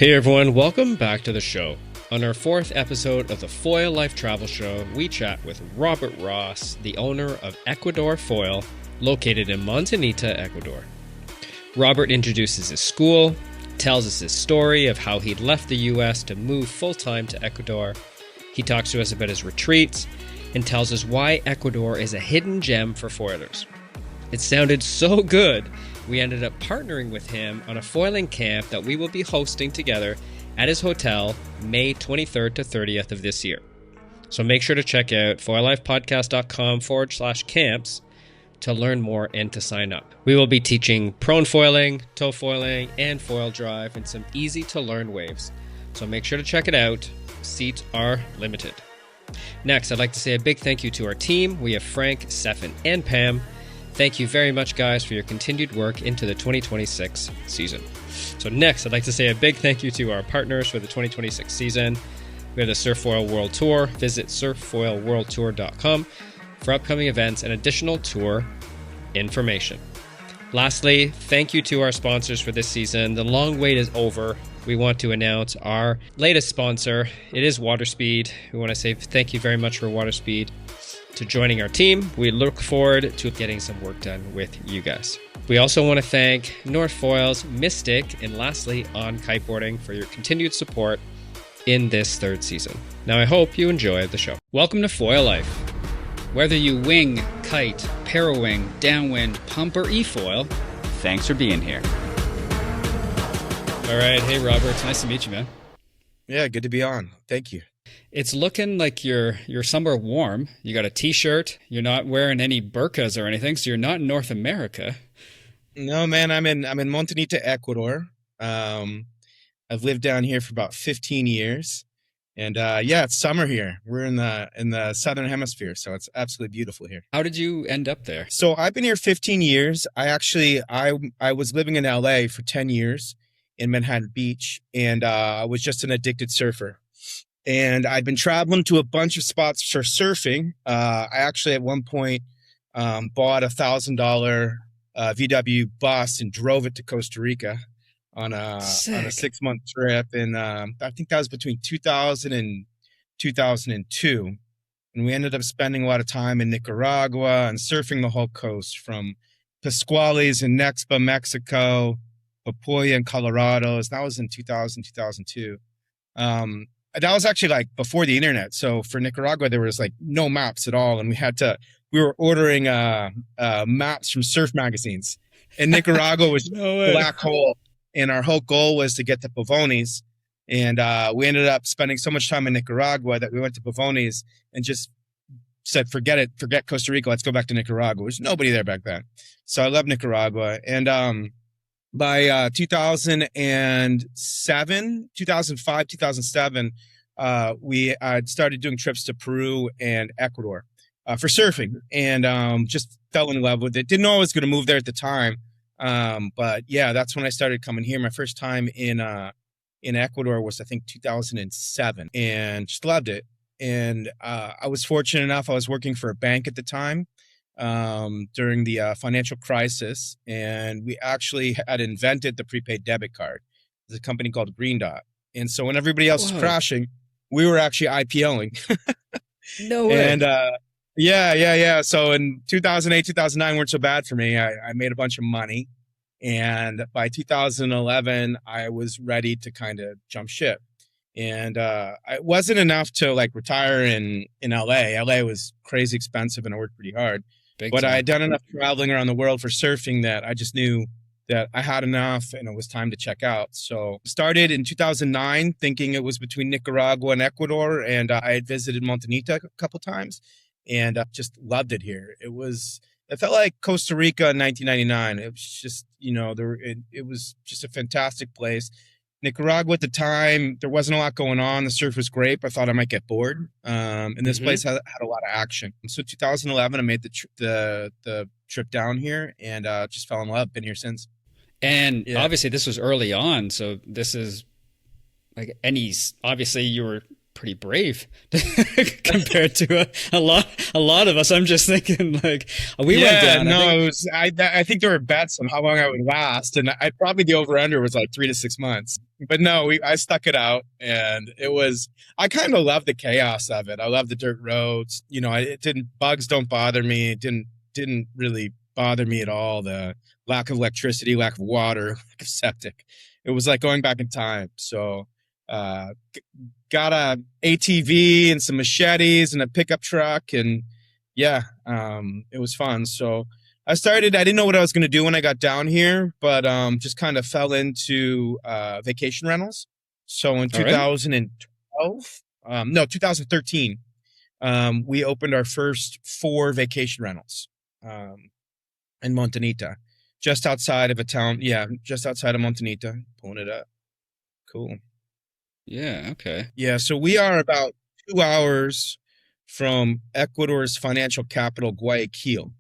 Hey everyone, welcome back to the show. On our fourth episode of the Foil Life Travel Show, we chat with Robert Ross, the owner of Ecuador Foil, located in Montanita, Ecuador. Robert introduces his school, tells us his story of how he left the US to move full-time to Ecuador. He talks to us about his retreats and tells us why Ecuador is a hidden gem for foilers. It sounded so good, we ended up partnering with him on a foiling camp that we will be hosting together at his hotel May 23rd to 30th of this year. So make sure to check out foillifepodcast.com/camps to learn more and to sign up. We will be teaching prone foiling, tow foiling, and foil drive in some easy to learn waves. So make sure to check it out. Seats are limited. Next, I'd like to say a big thank you to our team. We have Frank, Stefan, and Pam. Thank you very much, guys, for your continued work into the 2026 season. So next, I'd like to say a big thank you to our partners for the 2026 season. We have the Surf Foil World Tour. Visit surffoilworldtour.com for upcoming events and additional tour information. Lastly, thank you to our sponsors for this season. The long wait is over. We want to announce our latest sponsor. It is WaterSpeed. We want to say thank you very much for WaterSpeed to joining our team. We look forward to getting some work done with you guys. We also want to thank North Foils, Mystic, and lastly, On Kiteboarding for your continued support in this third season. Now, I hope you enjoy the show. Welcome to Foil Life. Whether you wing, kite, parawing, downwind, pump, or e-foil, thanks for being here. All right. Hey, Robert. It's nice to meet you, man. Yeah, good to be on. Thank you. It's looking like you're somewhere warm. You got a t-shirt. You're not wearing any burqas or anything, so you're not in North America. No, man, I'm in Montanita, Ecuador. I've lived down here for about 15 years. And yeah, it's summer here. We're in the southern hemisphere, so it's absolutely beautiful here. How did you end up there? So I've been here 15 years. I was living in LA for 10 years in Manhattan Beach, and I was just an addicted surfer. And I'd been traveling to a bunch of spots for surfing. I actually at one point bought $1,000 VW bus and drove it to Costa Rica on a 6-month trip. And I think that was between 2000 and 2002. And we ended up spending a lot of time in Nicaragua and surfing the whole coast from Pascuales in Nexpa, Mexico, Papoya in Colorado. That was in 2000, 2002. That was actually like before the internet. So for Nicaragua, there was like no maps at all. And we were ordering maps from surf magazines. And Nicaragua was a black hole. And our whole goal was to get to Pavones. And we ended up spending so much time in Nicaragua that we went to Pavones and just said, forget it, forget Costa Rica. Let's go back to Nicaragua. There's nobody there back then. So I love Nicaragua. And by 2007, 2005, 2007, we started doing trips to Peru and Ecuador for surfing, and just fell in love with it. Didn't know I was going to move there at the time, but yeah, that's when I started coming here. My first time in Ecuador was, I think, 2007, and just loved it. And I was fortunate enough. I was working for a bank at the time. During the financial crisis, and we actually had invented the prepaid debit card. There's a company called Green Dot. And so when everybody else was crashing, we were actually IPOing. No way. And yeah. So in 2008, 2009 weren't so bad for me. I made a bunch of money. And by 2011, I was ready to kind of jump ship. And it wasn't enough to like retire in LA. LA was crazy expensive and I worked pretty hard. But I had done enough traveling around the world for surfing that I just knew that I had enough and it was time to check out. So started in 2009 thinking it was between Nicaragua and Ecuador. And I had visited Montanita a couple times and just loved it here. It felt like Costa Rica in 1999. It was just, it was just a fantastic place. Nicaragua at the time, there wasn't a lot going on. The surf was great, but I thought I might get bored. And this place had a lot of action. So 2011, I made the trip down here and just fell in love. Been here since. And obviously this was early on. So this is like obviously you were pretty brave compared to a lot of us. I'm just thinking like we went down. I think there were bets on how long I would last, and I probably the over under was like 3 to 6 months. But no, I stuck it out, and I kind of love the chaos of it. I love the dirt roads. Bugs don't bother me. It didn't really bother me at all. The lack of electricity, lack of water, lack of septic. It was like going back in time. So, got a ATV and some machetes and a pickup truck, and yeah, it was fun. So I didn't know what I was going to do when I got down here, but just kind of fell into vacation rentals. So in 2012, no, 2013, we opened our first 4 vacation rentals in Montanita, just outside of a town. Yeah, just outside of Montanita. Pulling it up. Cool. Yeah, okay. Yeah, so we are about 2 hours from Ecuador's financial capital, Guayaquil.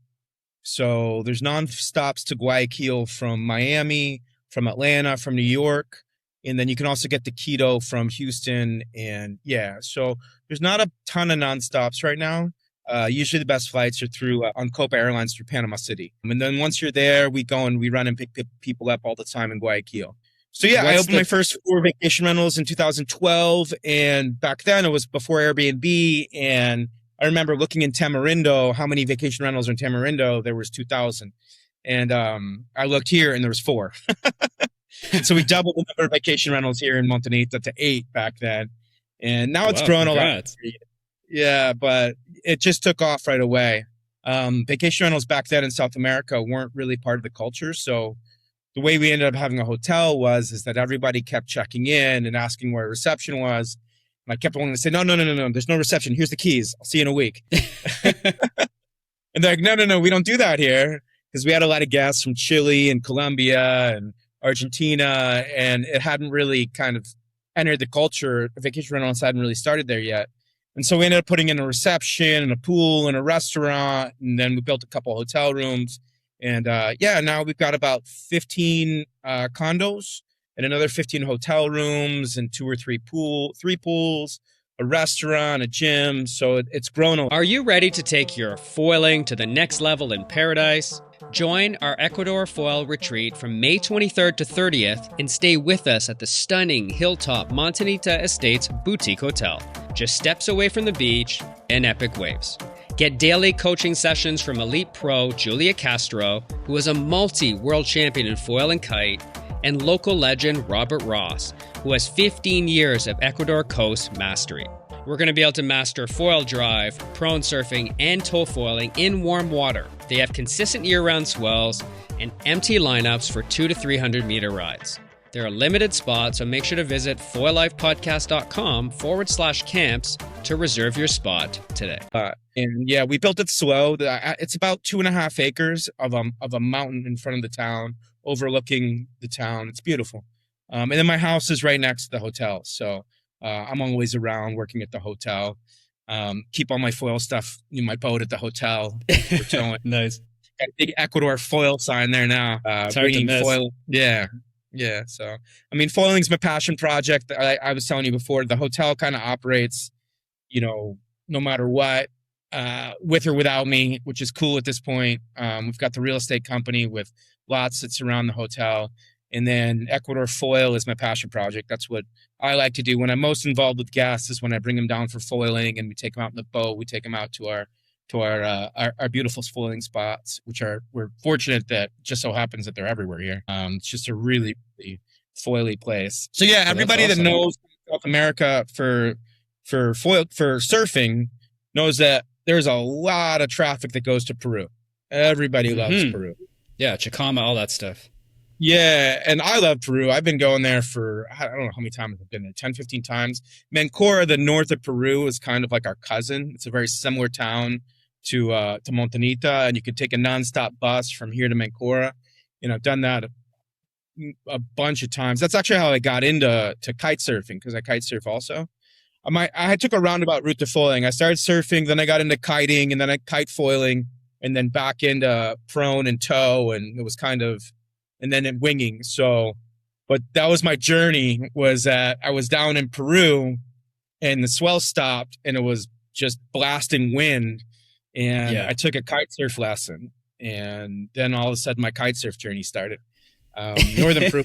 So there's non-stops to Guayaquil from Miami, from Atlanta, from New York, and then you can also get to Quito from Houston. And yeah, so there's not a ton of non-stops right now. Usually the best flights are through on Copa Airlines through Panama City. And then once you're there, we run and pick people up all the time in Guayaquil. So yeah, I opened my first 4 vacation rentals in 2012, and back then it was before Airbnb, and I remember looking in Tamarindo, how many vacation rentals in Tamarindo. There was 2,000. And I looked here and there was 4. So we doubled the number of vacation rentals here in Montanita to 8 back then. And now it's grown a lot. Yeah, but it just took off right away. Vacation rentals back then in South America weren't really part of the culture. So the way we ended up having a hotel is that everybody kept checking in and asking where reception was. And I kept wanting to say, no, there's no reception. Here's the keys. I'll see you in a week. And they're like, no, we don't do that here. Because we had a lot of guests from Chile and Colombia and Argentina, and it hadn't really kind of entered the culture. Vacation rentals hadn't really started there yet. And so we ended up putting in a reception and a pool and a restaurant, and then we built a couple hotel rooms. And now we've got about 15 condos and another 15 hotel rooms and 2 or 3 pools, a restaurant, a gym. So it's grown a lot. Are you ready to take your foiling to the next level in paradise? Join our Ecuador Foil retreat from May 23rd to 30th and stay with us at the stunning hilltop Montañita Estates boutique hotel, just steps away from the beach and epic waves. Get daily coaching sessions from elite pro Julia Castro, who is a multi-world champion in foil and kite, and local legend Robert Ross, who has 15 years of Ecuador coast mastery. We're going to be able to master foil drive, prone surfing, and tow foiling in warm water. They have consistent year-round swells and empty lineups for 200 to 300 meter rides. There are limited spots, so make sure to visit foillifepodcast.com/camps to reserve your spot today. And yeah, we built it slow. It's about 2.5 acres of a mountain in front of the town, overlooking the town. It's beautiful. And then my house is right next to the hotel. So I'm always around working at the hotel. Keep all my foil stuff in my boat at the hotel. We're towing. Nice. Got a big Ecuador foil sign there now. It's hard to miss. Foil. Yeah. So, I mean, foiling's my passion project. I was telling you before, the hotel kind of operates, no matter what, with or without me, which is cool at this point. We've got the real estate company with lots that surround the hotel. And then Ecuador Foil is my passion project. That's what I like to do. When I'm most involved with guests is when I bring them down for foiling and we take them out in the boat. We take them out to our beautiful foiling spots, we're fortunate that just so happens that they're everywhere here. It's just a really, really foily place. So yeah, everybody that knows South America for surfing knows that there's a lot of traffic that goes to Peru. Everybody loves Peru. Yeah, Chicama, all that stuff. Yeah, and I love Peru. I've been going there for, I don't know how many times I've been there, 10, 15 times. Mancora, the north of Peru, is kind of like our cousin. It's a very similar town to Montanita, and you could take a nonstop bus from here to Mancora. I've done that a bunch of times. That's actually how I got into kite surfing, because I kite surf also. I took a roundabout route to foiling. I started surfing, then I got into kiting, and then I kite foiling, and then back into prone and tow, and it was kind of, and then in winging. So, but that was my journey, was that I was down in Peru and the swell stopped and it was just blasting wind. And I took a kite surf lesson, and then all of a sudden my kite surf journey started. Northern Peru,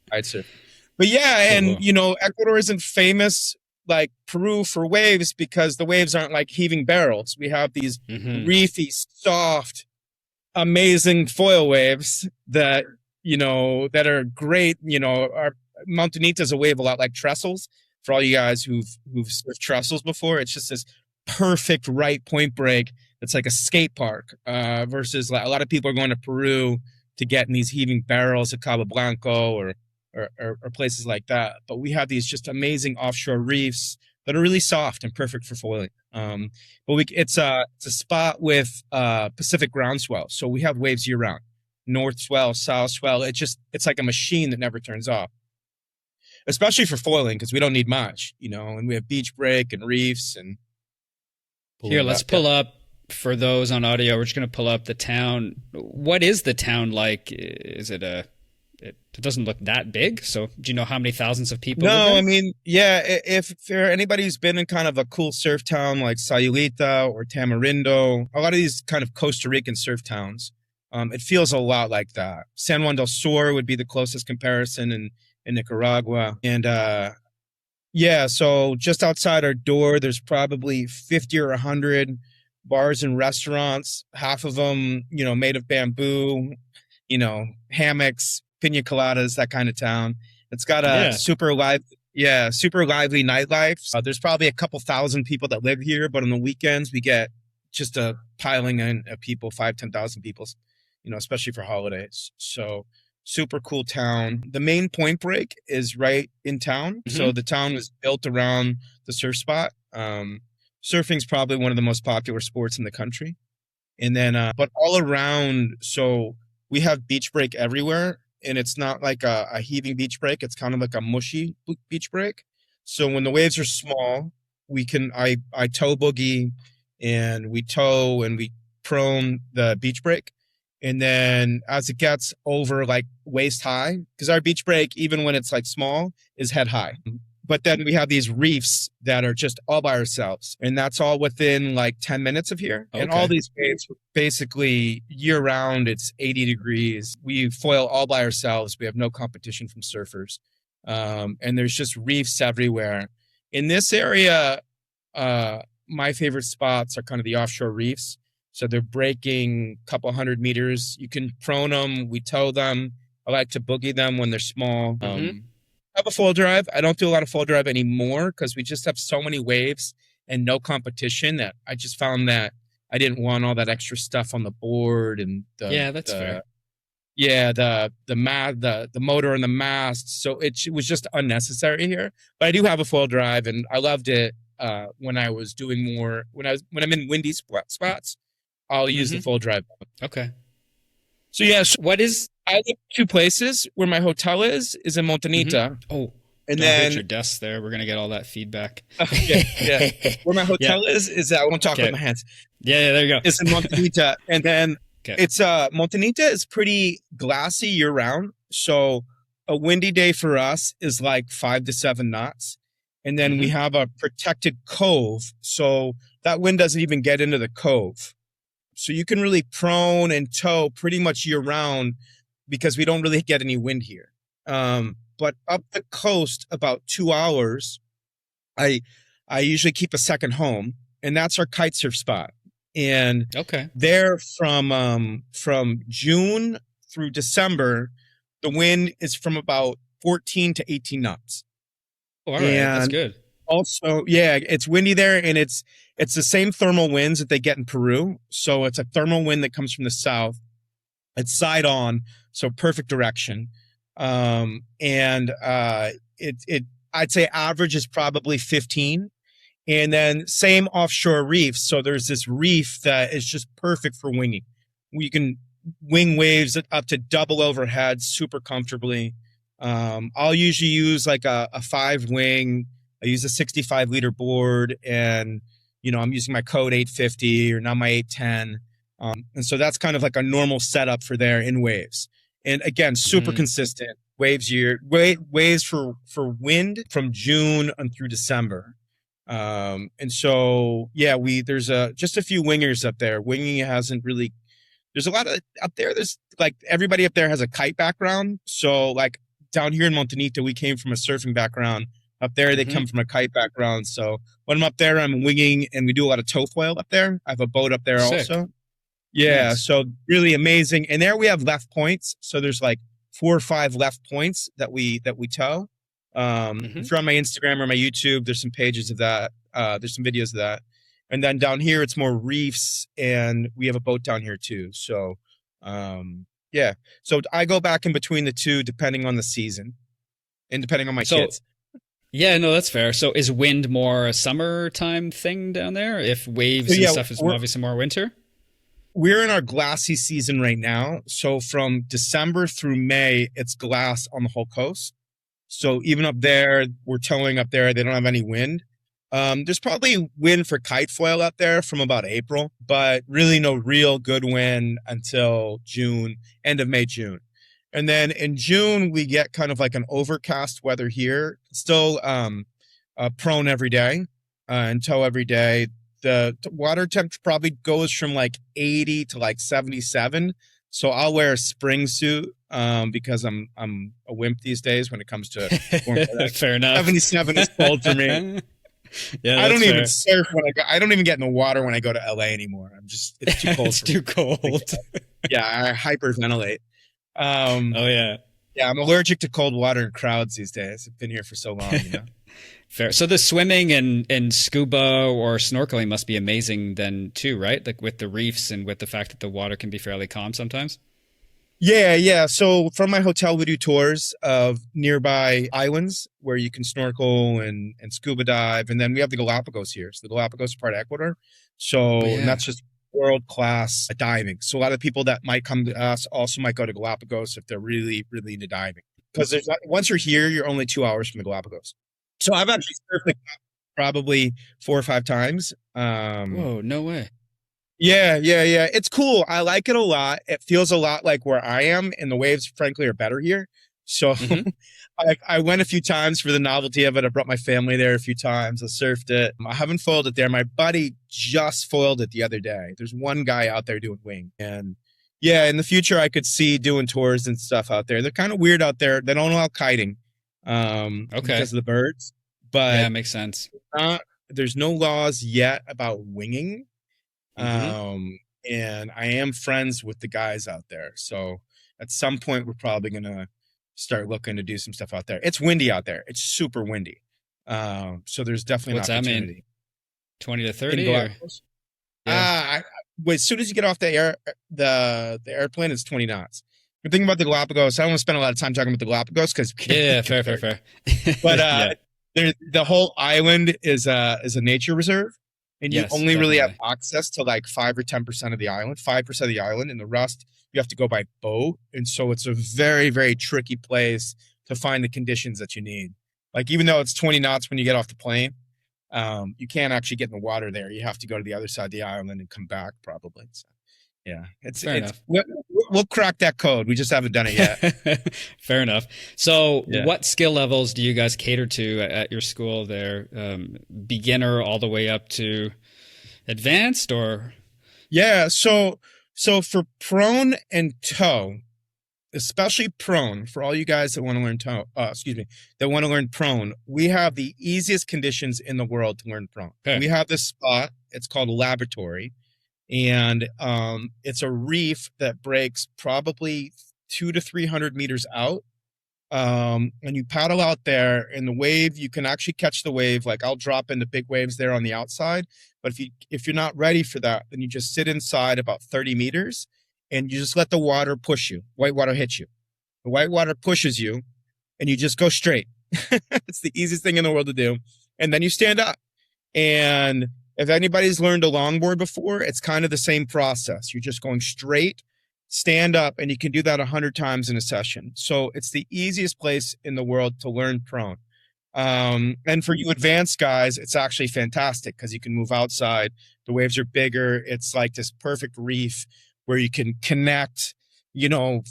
kite surf. But yeah, and Cool. Ecuador isn't famous like Peru for waves because the waves aren't like heaving barrels. We have these Hmm. reefy, soft, amazing foil waves that that are great. Our Montanita is a wave a lot like Trestles. For all you guys who've surfed Trestles before, it's just this perfect right point break. It's like a skate park. Versus like a lot of people are going to Peru to get in these heaving barrels at Cabo Blanco or places like that. But we have these just amazing offshore reefs that are really soft and perfect for foiling. But it's a spot with Pacific groundswell, so we have waves year round. North swell, south swell. It's like a machine that never turns off. Especially for foiling because we don't need much, and we have beach break and reefs and. Here, let's pull up for those on audio. We're just going to pull up the town. What is the town like? Is it it doesn't look that big. So do you know how many thousands of people live No, there? I mean, yeah, if for anybody who's been in kind of a cool surf town like Sayulita or Tamarindo, a lot of these kind of Costa Rican surf towns, it feels a lot like that. San Juan del Sur would be the closest comparison in Nicaragua. And yeah, so just outside our door, there's probably 50 or 100 bars and restaurants, half of them, made of bamboo, hammocks, pina coladas, that kind of town. It's got a Yeah. super lively nightlife. There's probably a couple thousand people that live here, but on the weekends we get just a piling in of people, 5,000-10,000 people, especially for holidays. So super cool town. The main point break is right in town. So Hmm. the town was built around the surf spot. Surfing's probably one of the most popular sports in the country. And then, but all around, so we have beach break everywhere. And it's not like a heaving beach break. It's kind of like a mushy beach break. So when the waves are small, I tow boogie and we tow and we prone the beach break. And then as it gets over like waist high, because our beach break, even when it's like small, is head high. But then we have these reefs that are just all by ourselves. And that's all within like 10 minutes of here. And all Okay. these waves, basically year round, it's 80 degrees. We foil all by ourselves. We have no competition from surfers. And there's just reefs everywhere. In this area, my favorite spots are kind of the offshore reefs. So they're breaking a couple 100 meters. You can prone them. We tow them. I like to boogie them when they're small. Hmm. I have a full drive. I don't do a lot of full drive anymore because we just have so many waves and no competition that I just found that I didn't want all that extra stuff on the board and Yeah, that's fair. the motor and the mast. So it was just unnecessary here. But I do have a full drive and I loved it when I was doing more when I'm in windy spots. I'll use the Hmm. full drive. Okay. So yeah, What is? I live two places. Where my hotel is in Mhm. Montanita, Oh, and don't hit then your desk there. We're gonna get all that feedback. yeah. Where my Yeah. hotel is I won't talk Okay. with my hands. Yeah. There you go. It's in Montanita, and then Okay. it's Montanita is pretty glassy year round. So a windy day for us is like 5 to 7 knots, and then we Hmm. have a protected cove, so that wind doesn't even get into the cove. So you can really prone and tow pretty much year round because we don't really get any wind here. But up the coast, about 2 hours, I I usually keep a second home, and that's our kite surf spot. And Okay. there from June through December, the wind is from about 14 to 18 knots. Oh, all right. That's And good. also, yeah, it's windy there, and it's the same thermal winds that they get in Peru. So it's a thermal wind that comes from the south. It's side on, so perfect direction. And it I'd say average is probably 15. And then same offshore reefs. So there's this reef that is just perfect for winging. You can wing waves up to double overhead super comfortably. I'll usually use like a 5 wing. I use a 65-liter board, and I'm using my code 850 or now my 810. And so that's kind of like a normal setup for there in waves. And again, super Hmm. consistent waves for wind from June and through December. And so, yeah, there's just a few wingers up there. Winging hasn't really, there's a lot of up there. There's like everybody up there has a kite background. So like down here in Montanita, we came from a surfing background. Up there, they come from a kite background. So when I'm up there, I'm winging, and we do a lot of tow foil up there. I have a boat up there Sick. also. Yeah, Nice. so really amazing. And there we have left points. So there's like 4 or 5 left points that we tow. If you're on my Instagram or my YouTube, there's some pages of that. There's some videos of that. And then down here, it's more reefs, and we have a boat down here too. So, yeah. So I go back in between the two depending on the season and depending on my kids. Yeah, no, that's fair. So is wind more a summertime thing down there? If waves and stuff is obviously more winter? We're in our glassy season right now. So from December through May, it's glass on the whole coast. So even up there, we're towing up there. They don't have any wind. There's probably wind for kite foil out there from about April, but really no real good wind until June, end of May, June. And then in June, we get kind of like an overcast weather here. Still prone every day and tow every day. The water temperature probably goes from like 80 to like 77. So I'll wear a spring suit because I'm a wimp these days when it comes to fair enough. 77 is cold for me. Yeah, I don't even surf when I go. I don't even get in the water when I go to LA anymore. It's too cold. It's too cold. Yeah, I hyperventilate. Oh yeah. Yeah, I'm allergic to cold water and crowds these days. I've been here for so long, you know. Fair. So the swimming and scuba or snorkeling must be amazing then too, right? Like with the reefs and with the fact that the water can be fairly calm sometimes. Yeah. So from my hotel, we do tours of nearby islands where you can snorkel and scuba dive. And then we have the Galapagos here. So the Galapagos is part of Ecuador. So and that's just world-class diving. So a lot of people that might come to us also might go to Galapagos if they're really, really into diving. Because once you're here, you're only 2 hours from the Galapagos. So I've actually surfed probably 4 or 5 times. Whoa, no way. Yeah. It's cool. I like it a lot. It feels a lot like where I am, and the waves, frankly, are better here. So I went a few times for the novelty of it. I brought my family there a few times. I surfed it. I haven't foiled it there. My buddy just foiled it the other day. There's one guy out there doing wing. And yeah, in the future, I could see doing tours and stuff out there. They're kind of weird out there. They don't allow kiting because of the birds. But yeah, it makes sense. There's no laws yet about winging. And I am friends with the guys out there. So at some point, we're probably going to start looking to do some stuff out there. It's windy out there. It's super windy. So there's definitely What's an opportunity. That mean? 20 to 30? Or? Yeah. As soon as you get off the airplane, it's 20 knots. The thing about the Galapagos, I don't want to spend a lot of time talking about the Galapagos because fair. But the whole island is a nature reserve, and you only really have access to like 5 or 10% of the island, 5% of the island, and the rest you have to go by boat. And so it's a very, very tricky place to find the conditions that you need. Like even though it's 20 knots when you get off the plane, you can't actually get in the water there. You have to go to the other side of the island and come back probably. So, yeah, it's we'll crack that code. We just haven't done it yet. Fair enough. So what skill levels do you guys cater to at your school there? Beginner all the way up to advanced or? Yeah. So for prone and tow, especially prone, for all you guys that want to learn that want to learn prone, we have the easiest conditions in the world to learn prone. Okay. We have this spot. It's called a laboratory. And it's a reef that breaks probably 200 to 300 meters out. And you paddle out there, and the wave, you can actually catch the wave. Like I'll drop into big waves there on the outside. But if you're not ready for that, then you just sit inside about 30 meters and you just let the water push you. White water hits you. The white water pushes you and you just go straight. It's the easiest thing in the world to do. And then you stand up. And if anybody's learned a longboard before, it's kind of the same process. You're just going straight, stand up, and you can do that 100 times in a session. So it's the easiest place in the world to learn prone. And for you advanced guys, it's actually fantastic because you can move outside. The waves are bigger. It's like this perfect reef where you can connect,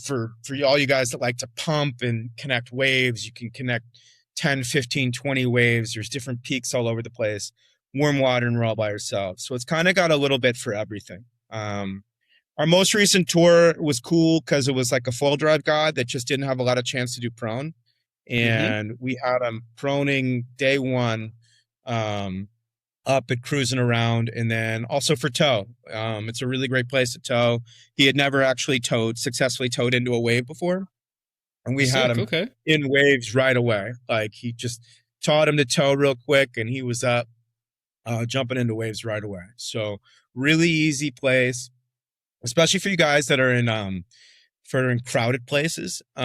for all you guys that like to pump and connect waves, you can connect 10, 15, 20 waves. There's different peaks all over the place. Warm water and we're all by ourselves. So it's kind of got a little bit for everything. Our most recent tour was cool because it was like a foil drive guide that just didn't have a lot of chance to do prone. and we had him proning day one, up and cruising around, and then also for tow. It's a really great place to tow. He had never actually successfully towed into a wave before, and we had him in waves right away. Like, he just taught him to tow real quick, and he was up jumping into waves right away. So really easy place, especially for you guys that are in crowded places. We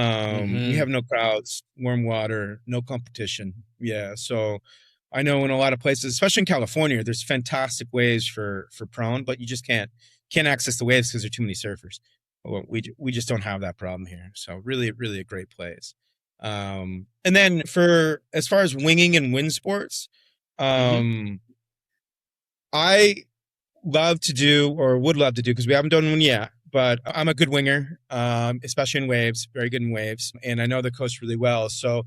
have no crowds, warm water, no competition. Yeah, so I know in a lot of places, especially in California, there's fantastic waves for prone, but you just can't access the waves because there are too many surfers. Well, we just don't have that problem here. So really, really a great place. And then as far as winging and wind sports, I love to do, or would love to do, because we haven't done one yet, but I'm a good winger, especially in waves, very good in waves. And I know the coast really well. So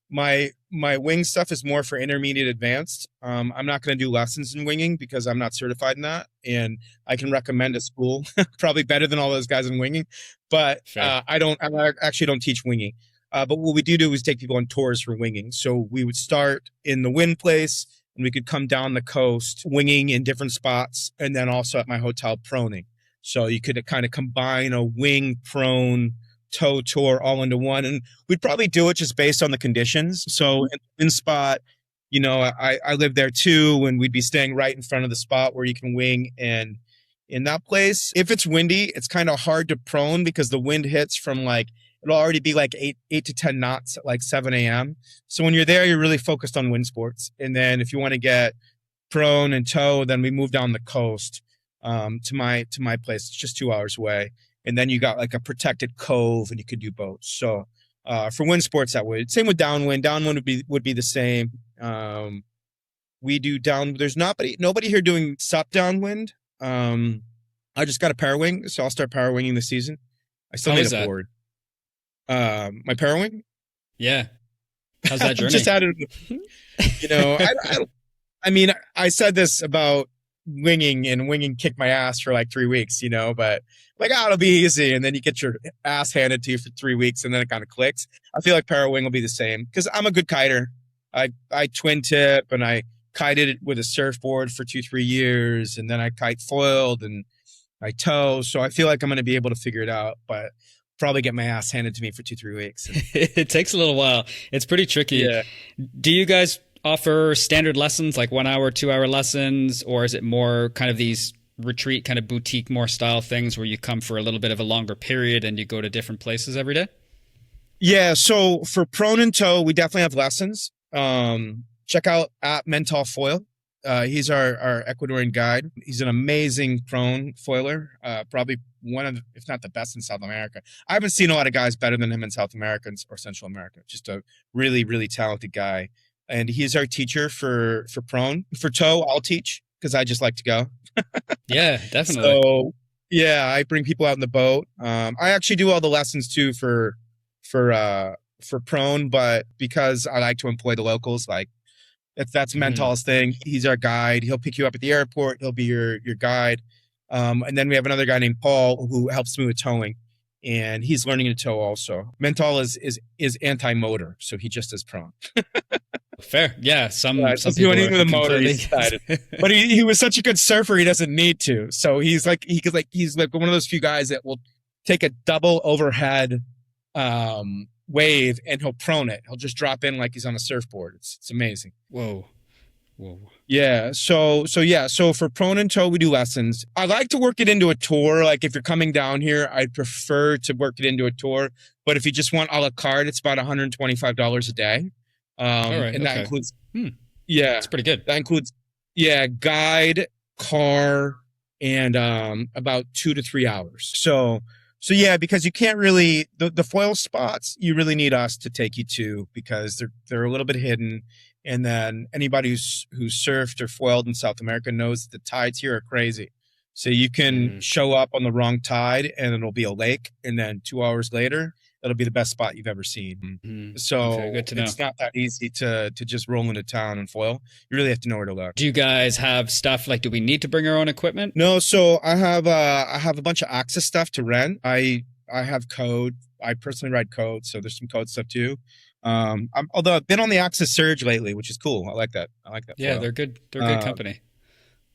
my wing stuff is more for intermediate advanced. I'm not going to do lessons in winging because I'm not certified in that. And I can recommend a school probably better than all those guys in winging, but I actually don't teach winging. But what we do is take people on tours for winging. So we would start in the wind place, and we could come down the coast winging in different spots, and then also at my hotel proning. So you could kind of combine a wing, prone, tow tour all into one. And we'd probably do it just based on the conditions. So in spot, I live there too, and we'd be staying right in front of the spot where you can wing. And in that place, if it's windy, it's kind of hard to prone because the wind hits from it'll already be like 8 to 10 knots at like 7 a.m. So when you're there, you're really focused on wind sports. And then if you want to get prone and tow, then we move down the coast to my place. It's just 2 hours away. And then you got like a protected cove, and you could do boats. So for wind sports, that way. Same with downwind. Downwind would be the same. We do there's nobody here doing sup downwind. I just got a power wing, so I'll start power winging this season. I still need a board. My power wing? Yeah. How's that journey? Just added, I said this about winging, and winging kicked my ass for like 3 weeks, but it'll be easy. And then you get your ass handed to you for 3 weeks, and then it kind of clicks. I feel like power wing will be the same because I'm a good kiter. I twin tip, and I kited it with a surfboard for 2-3 years. And then I kite foiled, and I tow. So I feel like I'm going to be able to figure it out, but probably get my ass handed to me for 2-3 weeks. It takes a little while. It's pretty tricky. Yeah. Do you guys offer standard lessons, like 1 hour, 2 hour lessons, or is it more kind of these retreat kind of boutique more style things where you come for a little bit of a longer period and you go to different places every day? Yeah. So for prone and tow, we definitely have lessons. Check out at Ecuador Foil. He's our Ecuadorian guide. He's an amazing prone foiler. Probably one of, if not the best in South America. I haven't seen a lot of guys better than him in South America or Central America. Just a really, really talented guy. And he's our teacher for prone. For tow, I'll teach because I just like to go. Yeah, definitely. So yeah, I bring people out in the boat. I actually do all the lessons too for prone, but because I like to employ the locals, that's Mental's thing. He's our guide. He'll pick you up at the airport. He'll be your guide. And then we have another guy named Paul who helps me with towing, and he's learning to tow also. Mental is anti-motor, so he just does prone. Fair. Yeah. Some do people anything with the motor. But he was such a good surfer, he doesn't need to. So he's like one of those few guys that will take a double overhead wave and he'll prone it. He'll just drop in like he's on a surfboard. It's amazing. Whoa. Yeah. So for prone and tow, we do lessons. I like to work it into a tour. Like if you're coming down here, I'd prefer to work it into a tour. But if you just want a la carte, it's about $125 a day. And that includes, yeah, it's pretty good. That includes, guide, car, and about 2 to 3 hours. So yeah, because you can't really the foil spots, you really need us to take you to because they're a little bit hidden. And then anybody who's surfed or foiled in South America knows that the tides here are crazy. So you can show up on the wrong tide and it'll be a lake, and then 2 hours later it'll be the best spot you've ever seen. So good to know. It's not that easy to just roll into town and foil. You really have to know where to look. Do you guys have stuff do we need to bring our own equipment? No. So I have a bunch of access stuff to rent. I have code. I personally ride code, so there's some code stuff too. Although I've been on the Axis Surge lately, which is cool. I like that. Yeah, foil. they're good. They're good company.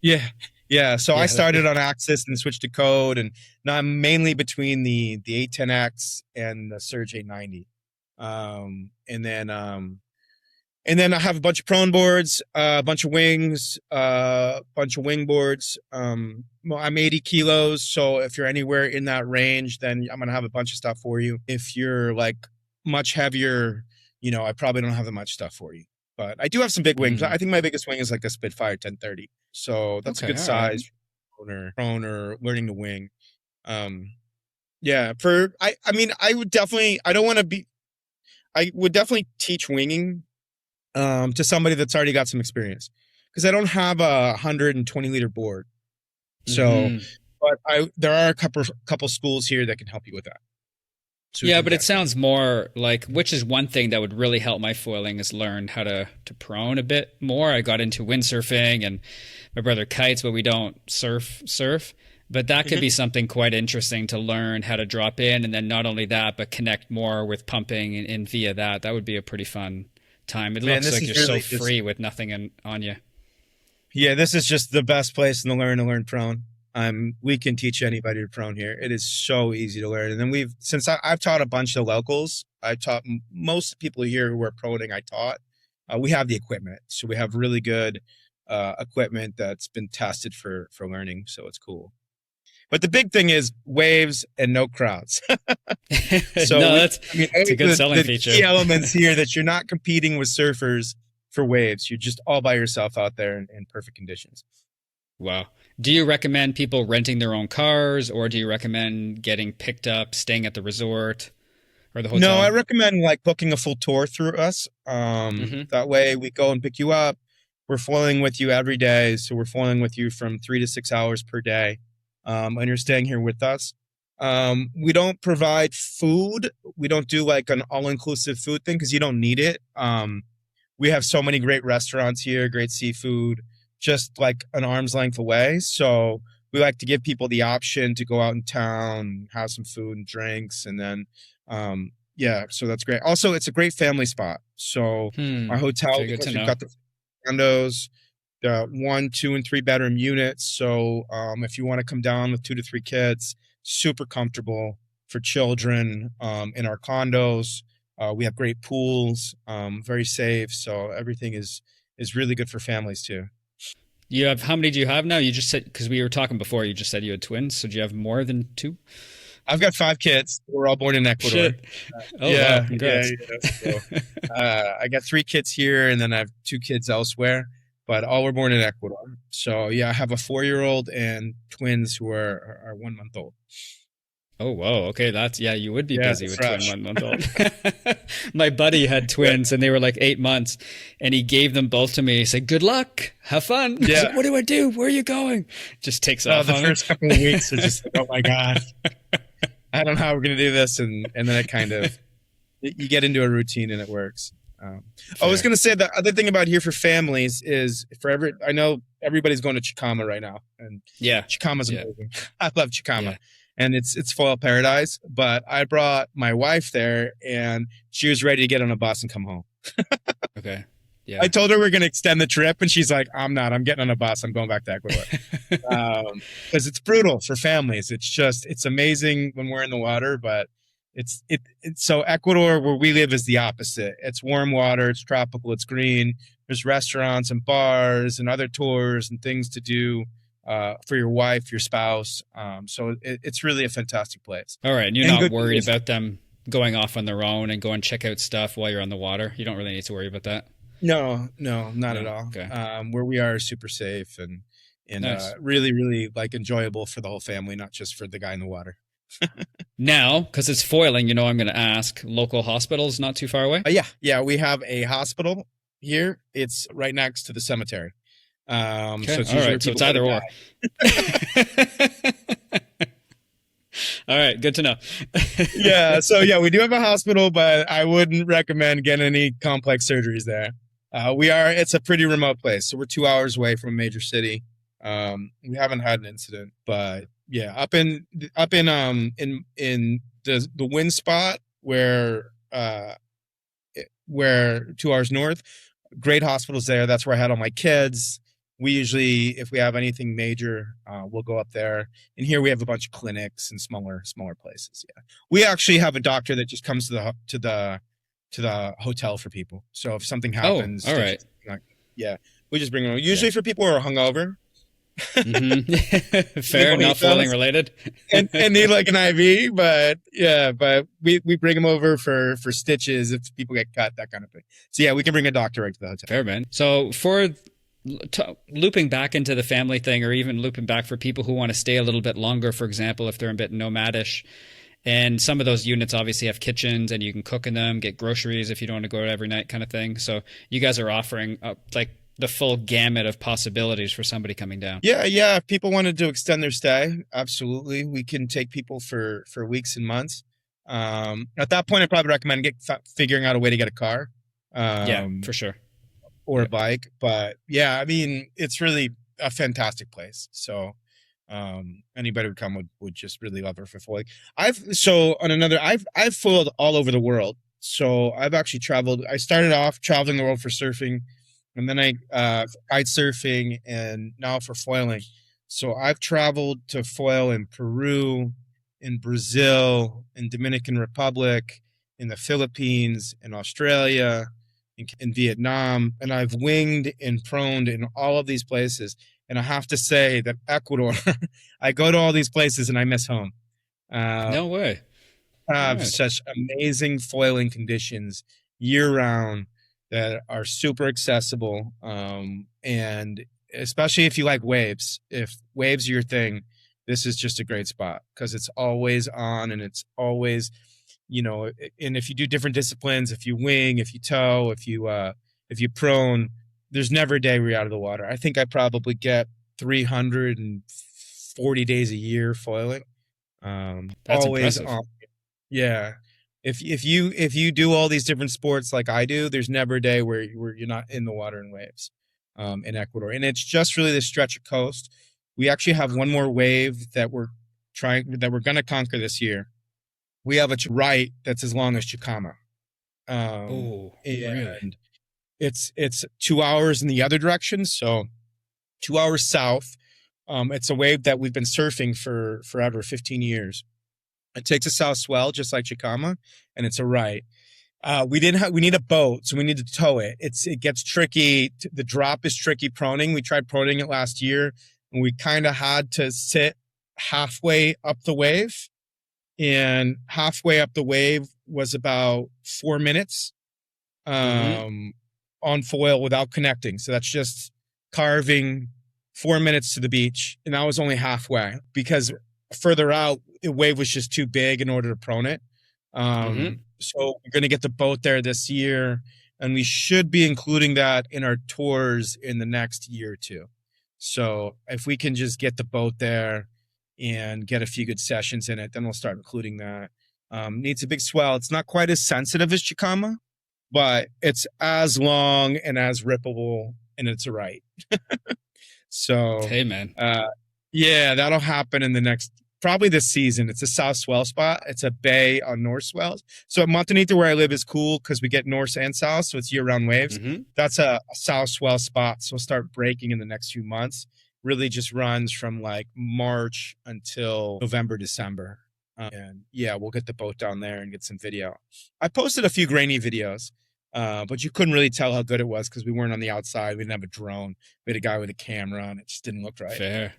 Yeah. Yeah. So I Yeah, started on Axis and switched to Code, and now I'm mainly between the 810X and the Surge 890. And then I have a bunch of prone boards, a bunch of wings, a bunch of wing boards. Well, I'm 80 kilos, so if you're anywhere in that range, then I'm gonna have a bunch of stuff for you. If you're like much heavier, I probably don't have that much stuff for you. But I do have some big wings. I think my biggest wing is like a Spitfire 1030, so that's a good size for prone or learning to wing. Yeah. I would definitely. I would definitely teach winging to somebody that's already got some experience, because I don't have a 120-liter board. So, but there are a couple schools here that can help you with that. So yeah, but it sounds more like, which is one thing that would really help my foiling, is learn how to prone a bit more. I got into windsurfing, and my brother kites, but we don't surf. But that could be something quite interesting to learn how to drop in, and then not only that, but connect more with pumping and via that. That would be a pretty fun time. It looks like you're really so free with nothing on you. Yeah, this is just the best place to learn prone. We can teach anybody to prone here. It is so easy to learn. And then since I've taught a bunch of locals, I taught most people here who are proning. We have the equipment, so we have really good equipment that's been tested for learning. So it's cool. But the big thing is waves and no crowds. So that's a good selling feature. Key elements here that you're not competing with surfers for waves. You're just all by yourself out there in perfect conditions. Wow. Do you recommend people renting their own cars, or do you recommend getting picked up, staying at the resort or the hotel? No, I recommend booking a full tour through us. That way we go and pick you up. We're foiling with you every day. So we're foiling with you from 3 to 6 hours per day. And you're staying here with us. We don't provide food. We don't do an all-inclusive food thing, because you don't need it. We have so many great restaurants here, great seafood, just like an arm's length away. So we like to give people the option to go out in town, have some food and drinks. And then, so that's great. Also, it's a great family spot. So our hotel, we've got the condos, the 1, 2, and 3 bedroom units. So if you want to come down with 2 to 3 kids, super comfortable for children in our condos. We have great pools, very safe. So everything is really good for families too. How many do you have now? You just said, because we were talking before, you just said you had twins. So do you have more than 2? I've got 5 kids. We're all born in Ecuador. Wow, congrats. So, I got 3 kids here, and then I have 2 kids elsewhere, but all were born in Ecuador. So I have a 4-year-old and twins who are 1 month old. Oh, wow. Okay. You would be busy with twin 1 month old. My buddy had twins, and they were 8 months, and he gave them both to me. He said, "Good luck. Have fun." Yeah. Like, what do I do? Where are you going? Just takes off. The first couple of weeks are just oh my God, I don't know how we're going to do this. And then it kind of, you get into a routine and it works. I was going to say the other thing about here for families is I know everybody's going to Chicama right now, and Chicama's amazing. I love Chicama. Yeah. And it's foil paradise, but I brought my wife there, and she was ready to get on a bus and come home. Okay. Yeah. I told her we're going to extend the trip, and she's like, "I'm not. I'm getting on a bus. I'm going back to Ecuador." Because it's brutal for families. It's amazing when we're in the water, but it's so Ecuador, where we live, is the opposite. It's warm water. It's tropical. It's green. There's restaurants and bars and other tours and things to do. For your wife, your spouse. So it's really a fantastic place. All right. And you're not worried about them going off on their own and go and check out stuff while you're on the water? You don't really need to worry about that? No, not at all. Okay. Where we are super safe and nice. Really, really enjoyable for the whole family, not just for the guy in the water. Now, because it's foiling, I'm going to ask, local hospitals not too far away? Yeah. We have a hospital here. It's right next to the cemetery. Okay. So it's either or. All right, good to know. We do have a hospital, but I wouldn't recommend getting any complex surgeries there. It's a pretty remote place, so we're 2 hours away from a major city. We haven't had an incident, but up in the wind spot where where 2 hours north. Great hospitals there. That's where I had all my kids. We usually, if we have anything major, we'll go up there. And here we have a bunch of clinics and smaller places. Yeah, we actually have a doctor that just comes to the hotel for people. So if something happens, all right, yeah, we just bring them. Usually for people who are hungover. Mm-hmm. Fair, not foiling related, and need like an IV, but we bring them over for stitches if people get cut, that kind of thing. So yeah, we can bring a doctor right to the hotel. Fair, man. So for looping back into the family thing, or even looping back for people who want to stay a little bit longer, for example, if they're a bit nomadish, and some of those units obviously have kitchens and you can cook in them, get groceries if you don't want to go out every night, kind of thing. So you guys are offering like the full gamut of possibilities for somebody coming down. Yeah. If people wanted to extend their stay, absolutely. We can take people for weeks and months. At that point, I'd probably recommend figuring out a way to get a car. Yeah, for sure. Or a bike. But yeah, I mean, it's really a fantastic place. So anybody would come would just really love her for foiling. I've foiled all over the world. So I've actually traveled. I started off traveling the world for surfing. And then I kite surfing, and now for foiling. So I've traveled to foil in Peru, in Brazil, in Dominican Republic, in the Philippines, in Australia, in Vietnam, and I've winged and proned in all of these places. And I have to say that Ecuador, I go to all these places and I miss home. No way. Such amazing foiling conditions year round that are super accessible. And especially if you like waves, if waves are your thing, this is just a great spot because it's always on and it's always, and if you do different disciplines, if you wing, if you tow, if you prone, there's never a day where you're out of the water. I think I probably get 340 days a year foiling. That's always impressive. on. Yeah. If you do all these different sports like I do, there's never a day where you're not in the water and waves in Ecuador. And it's just really this stretch of coast. We actually have one more wave that we're going to conquer this year. We have a right that's as long as Chicama. Really? It's 2 hours in the other direction. So 2 hours south. It's a wave that we've been surfing for forever, 15 years. It takes a south swell, just like Chicama, and it's a right. We need a boat, so we need to tow it. It gets tricky. The drop is tricky proning. We tried proning it last year, and we kind of had to sit halfway up the wave. And halfway up the wave was about 4 minutes on foil without connecting. So that's just carving 4 minutes to the beach, and that was only halfway because further out, the wave was just too big in order to prone it. So we're going to get the boat there this year, and we should be including that in our tours in the next year or two. So if we can just get the boat there and get a few good sessions in it, then we'll start including that. Needs a big swell. It's not quite as sensitive as Chicama, but it's as long and as rippable, and it's a right. So, hey, man. Yeah, that'll happen in the next, probably this season. It's a south swell spot. It's a bay on north swells. So at Montanita, where I live, is cool because we get north and south, so it's year-round waves. That's a south swell spot, so we'll start breaking in the next few months. Really just runs from like March until November, December. And yeah, we'll get the boat down there and get some video. I posted a few grainy videos, but you couldn't really tell how good it was because we weren't on the outside. We didn't have a drone. We had a guy with a camera, and it just didn't look right.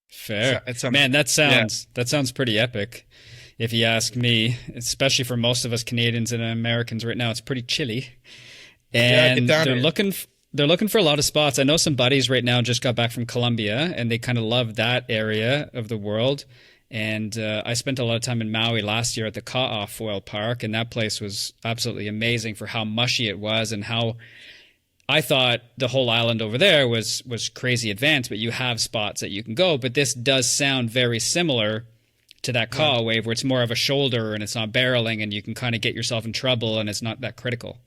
Fair. Man, that sounds pretty epic. If you ask me, especially for most of us Canadians and Americans right now, it's pretty chilly. And they're looking for a lot of spots. I know some buddies right now just got back from Colombia, and they kind of love that area of the world. And I spent a lot of time in Maui last year at the Ecuador Foil Park, and that place was absolutely amazing for how mushy it was and how I thought the whole island over there was crazy advanced, but you have spots that you can go. But this does sound very similar to that Ka'a wave where it's more of a shoulder and it's not barreling and you can kind of get yourself in trouble and it's not that critical,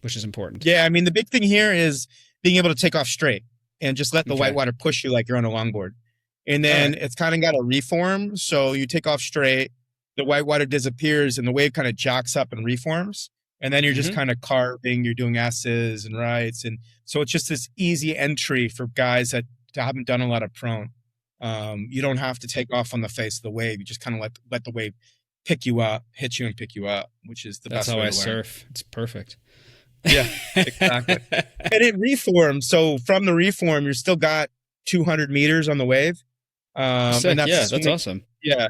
which is important. Yeah, I mean, the big thing here is being able to take off straight and just let the whitewater push you like you're on a longboard. And then it's kind of got a reform. So you take off straight, the whitewater disappears and the wave kind of jacks up and reforms. And then you're just kind of carving, you're doing S's and rights. And so it's just this easy entry for guys that haven't done a lot of prone. You don't have to take off on the face of the wave. You just kind of let the wave pick you up, hit you and pick you up, which is the best way to learn. That's how I surf. It's perfect. Yeah, exactly. And it reforms. So from the reform, you're still got 200 meters on the wave. And that's awesome. Yeah.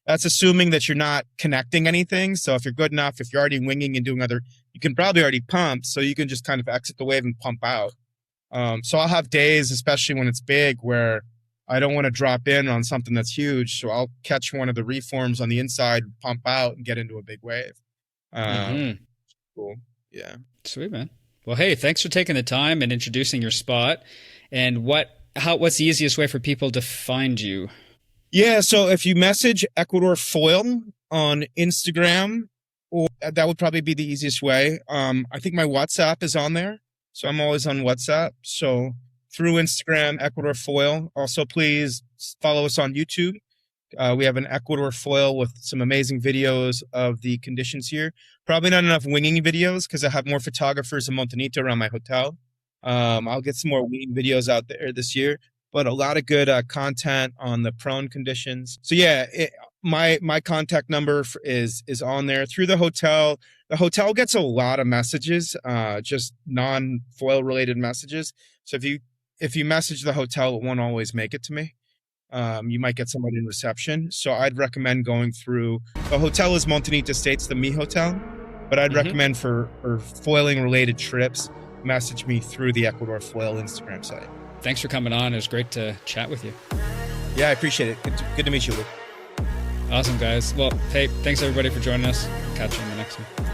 That's assuming that you're not connecting anything. So if you're good enough, if you're already winging and doing you can probably already pump. So you can just kind of exit the wave and pump out. So I'll have days, especially when it's big, where I don't want to drop in on something that's huge. So I'll catch one of the reforms on the inside, pump out, and get into a big wave. Cool. Yeah. Sweet, man. Well, hey, thanks for taking the time and introducing your spot. And what's the easiest way for people to find you? Yeah, so if you message Ecuador Foil on Instagram, that would probably be the easiest way. I think my WhatsApp is on there, so I'm always on WhatsApp. So through Instagram, Ecuador Foil. Also, please follow us on YouTube. We have an Ecuador Foil with some amazing videos of the conditions here. Probably not enough winging videos because I have more photographers in Montanita around my hotel. I'll get some more winging videos out there this year. But a lot of good content on the prone conditions. So yeah, my contact number is on there through the hotel. The hotel gets a lot of messages, just non-foil related messages. So if you message the hotel, it won't always make it to me. You might get somebody in reception. So I'd recommend going through, the hotel is Montañita Estates, the Me Hotel. But I'd recommend for foiling related trips, message me through the Ecuador Foil Instagram site. Thanks for coming on. It was great to chat with you. Yeah, I appreciate it. Good to meet you, Luke. Awesome, guys. Well, hey, thanks everybody for joining us. Catch you in the next one.